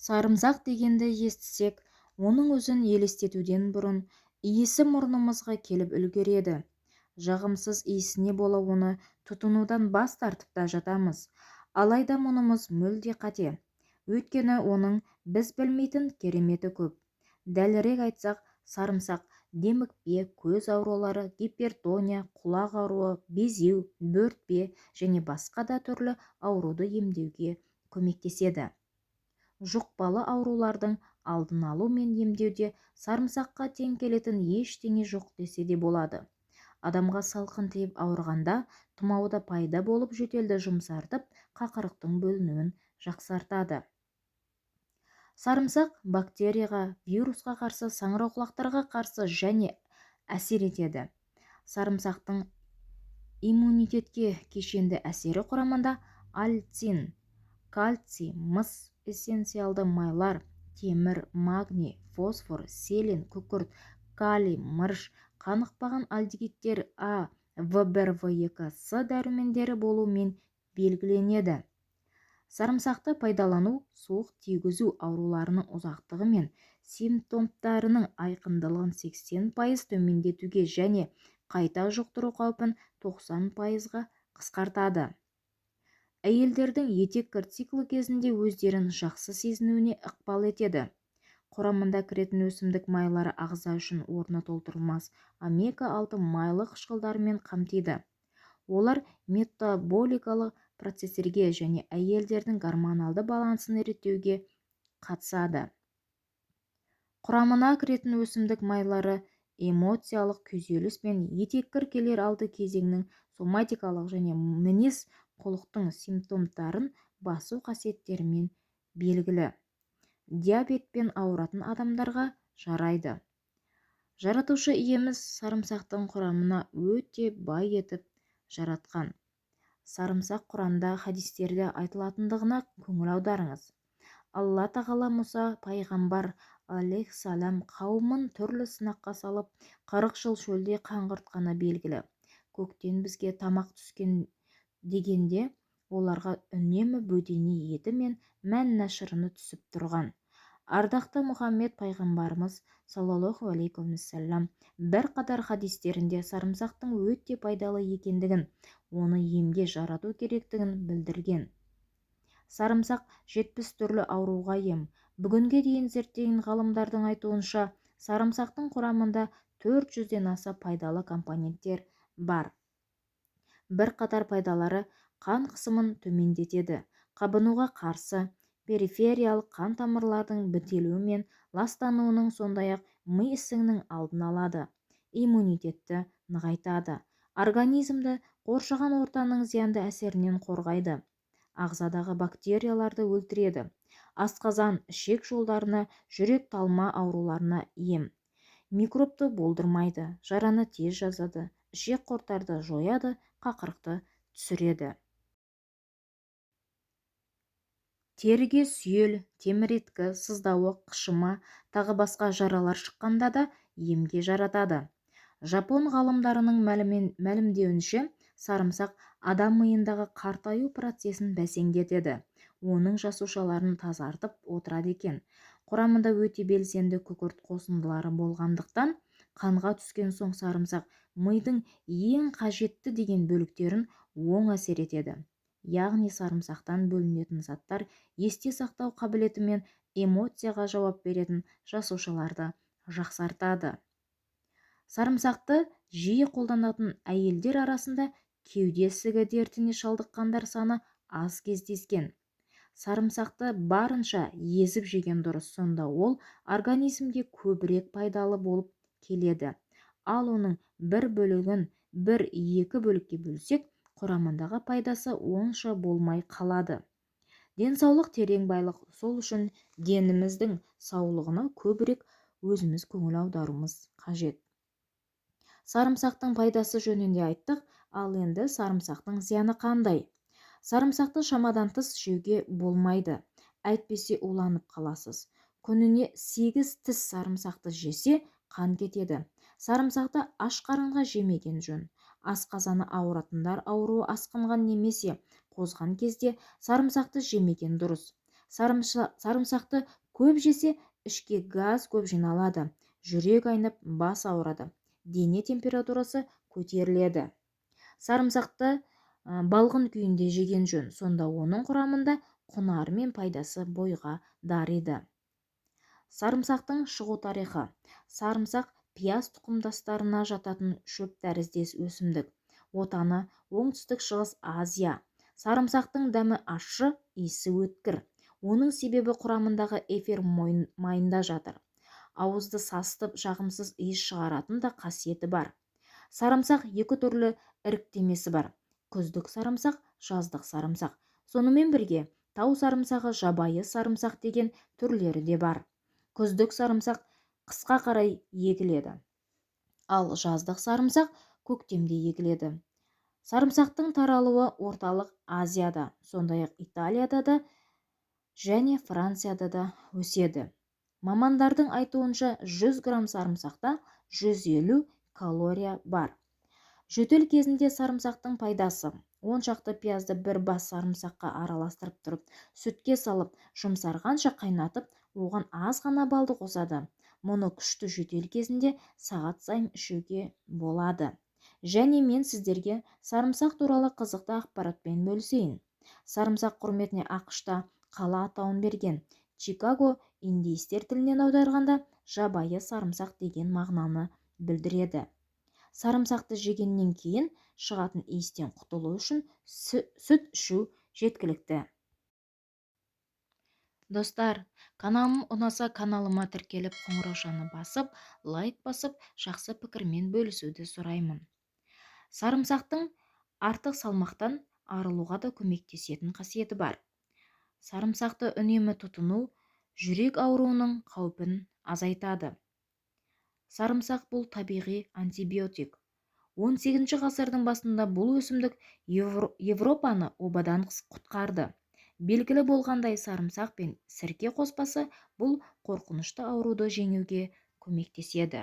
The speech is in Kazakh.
Сарымсақ дегенді естісек, оның өзін елестетуден бұрын иісі мұрнымызға келіп үлгереді. Жағымсыз иісіне бола оны тұтынудан бас тартып та жатамыз. Алайда мұнымыз мүлде қате. Өйткені оның біз білмейтін кереметі көп. Дәлірек айтсақ, сарымсақ демікпе, көз аурулары, гипертония, құлақ ауруы, безеу, бөртпе және басқа да түрлі ауруды емдеуге көмектеседі. Жұқпалы аурулардың алдын алу мен емдеуде сарымсаққа тең келетін ештеңе жоқ десе де болады. Адамға салқын тиіп ауырғанда тұмауда пайда болып жөтелді жұмсартып, қақырықтың бөлінуін жақсартады. Сарымсақ бактерияға, вирусқа қарсы, саңырауқұлақтарға қарсы және әсер етеді. Сарымсақтың иммунитетке кешенді әсері құрамында альцин, кальций, мыс, эссенциалды майлар, темір, магний, фосфор, селен, күкірт, калий, мырыш, қанықпаған альдегидтер А, В1, В2, С дәрумендері болуымен белгіленеді. Сарымсақты пайдалану суық тигізу ауруларының ұзақтығы мен симптомдарының айқындылығын 80% төмендетуге және қайта жұқтыру қаупін 90%-ға қысқартады. Әйелдердің етек циклі кезінде өздерін жақсы сезінуіне ықпал етеді. Құрамында кіретін өсімдік майлары ағза үшін орны толтырылмас омега-6 майлы қышқылдарымен қамтиды. Олар метаболикалық процестерге және әйелдердің гормоналды балансын реттеуге қатысады. Құрамына кіретін өсімдік майлары эмоциялық күйзеліс пен етеккір келер алды кезеңнің соматикалық және мінез құлықтың симптомдарын басу қасиеттерімен белгілі. Диабетпен ауыратын адамдарға жарайды. Жаратушы иеміз сарымсақтың құрамына өте бай етіп жаратқан. Сарымсақ Құранда хадистерде айтылатындығына көңіл аударыңыз. Алла тағала Мұса пайғамбар алейхиссалам қауымын түрлі сынаққа салып, 40 жыл шөлде қаңғыртқаны белгілі. Көктен бізге тамақ түскен дегенде оларға үнемі бөдене еті мен мәнна шырыны түсіп тұрған. Ардақты Мұхаммед пайғамбарымыз саллаллаху алейхи уассалам бір қатар хадистерінде сарымсақтың өте пайдалы екендігін, оны емге жарату керектігін білдірген. Сарымсақ 70 түрлі ауруға ем. Бүгінге дейін зерттеген ғалымдардың айтуынша, сарымсақтың құрамында 400-ден аса пайдалы компоненттер бар. Бір қатар пайдалары қан қысымын төмендетеді, қабынуға қарсы, перифериялық қан тамырлардың бітелуі мен ластануының, сондай-ақ ми ісігінің алдын алады, иммунитетті нығайтады, организмді қоршаған ортаның зиянды әсерінен қорғайды, ағзадағы бактерияларды өлтіреді, асқазан, ішек жолдарына, жүрек талма ауруларына ем. Микробты болдырмайды, жараны тез жазады, ішек құрттарды жояды, қақырықты түсіреді. Теріге сүйел, теміреткі, сыздауық, қышыма, тағы басқа жаралар шыққанда да емге жаратады. Жапон ғалымдарының мәлімдеуінше, сарымсақ адам миындағы қартаю процесін бәсеңдетеді. Оның жасушаларын тазартып отырады екен. Құрамында өте белсенді күкірт қосындылары болғандықтан, қанға түскен соң сарымсақ мидың ең қажетті деген бөліктерін оң әсер етеді. Яғни сарымсақтан бөлінетін заттар есте сақтау қабілеті мен эмоцияға жауап беретін жасушаларды жақсартады. Сарымсақты жиі қолданатын әйелдер арасында кеуде ісігі дертіне шалдыққандар саны аз кездескен. Сарымсақты барынша езіп жеген дұрыс, сонда ол организмге көбірек пайдалы болып келеді. Ал оның бір бөлігін 1-2 бөлікке бөлсек, құрамындағы пайдасы онша болмай қалады. Денсаулық терең байлық, сол үшін деніміздің саулығына көбірек өзіміз көңіл аударуымыз қажет. Сарымсақтың пайдасы жөнінде айттық, ал енді сарымсақтың зияны қандай? Сарымсақты шамадан тыс жеуге болмайды, әйтпесе уланып қаласыз. Күніне 8 тіс сарымсақты жесе, қан кетеді. Сарымсақты аш қарынға жемеген жөн. Асқазаны ауыратындар ауруы асқынған немесе қозған кезде сарымсақты жемеген дұрыс. Сарымсақты көп жесе ішке газ көп жиналады, жүрек айнып бас ауырады, дене температурасы көтеріледі. Сарымсақты балғын күйінде жеген жөн, сонда оның құрамында құнары мен пайдасы бойға дариды. Сарымсақтың шығу тарихы. Сарымсақ пияз тұқымдастарына жататын шөп тәріздес өсімдік. Отаны оңтүстік шығыс Азия. Сарымсақтың дәмі ащы, иісі өткір. Оның себебі құрамындағы эфир майында жатыр. Ауызды сасытып жағымсыз иіс шығаратын да қасиеті бар. Сарымсақ екі түрлі іріктемесі бар: күздік сарымсақ, жаздық сарымсақ. Сонымен бірге тау сарымсағы, жабайы сарымсақ деген түрлері де бар. Күздік сарымсақ қысқа қарай егіледі, ал жаздық сарымсақ көктемде егіледі. Сарымсақтың таралуы орталық Азияда, сондай-ақ Италияда да және Францияда да өседі. Мамандардың айтуынша 100 грамм сарымсақта 150 калория бар. Жөтел кезінде сарымсақтың пайдасы: 10 шақты пиязды бір бас сарымсаққа араластырып тұрып, сүтке салып, жұмсарғанша қайнатып, оған аз ғана балды қосады. Мұны күшті жөтел кезінде сағат сайын ішуге болады. Және мен сіздерге сарымсақ туралы қызықты ақпаратпен бөлісейін. Сарымсақ құрметіне ақш-та қала атауын берген. Чикаго индейстер тілінен аударғанда жабайы сарымсақ деген мағынаны білдіреді. Сарымсақты жегеннен кейін шығатын иістен құтылу үшін сүт ішу жеткілікті. Достар, каналым ұнаса, каналыма тіркеліп, қоңыраушаны басып, лайк басып, жақсы пікірмен бөлісуді сұраймын. Сарымсақтың артық салмақтан арылуға да көмектесетін қасиеті бар. Сарымсақты үнемі тұтыну жүрек ауруының қаупін азайтады. Сарымсақ бұл табиғи антибиотик. 18 ғасырдың басында бұл өсімдік Европаны обадан құтқарды. Белгілі болғандай, сарымсақ пен сірке қоспасы бұл қорқынышты ауруды жеңуге көмектеседі.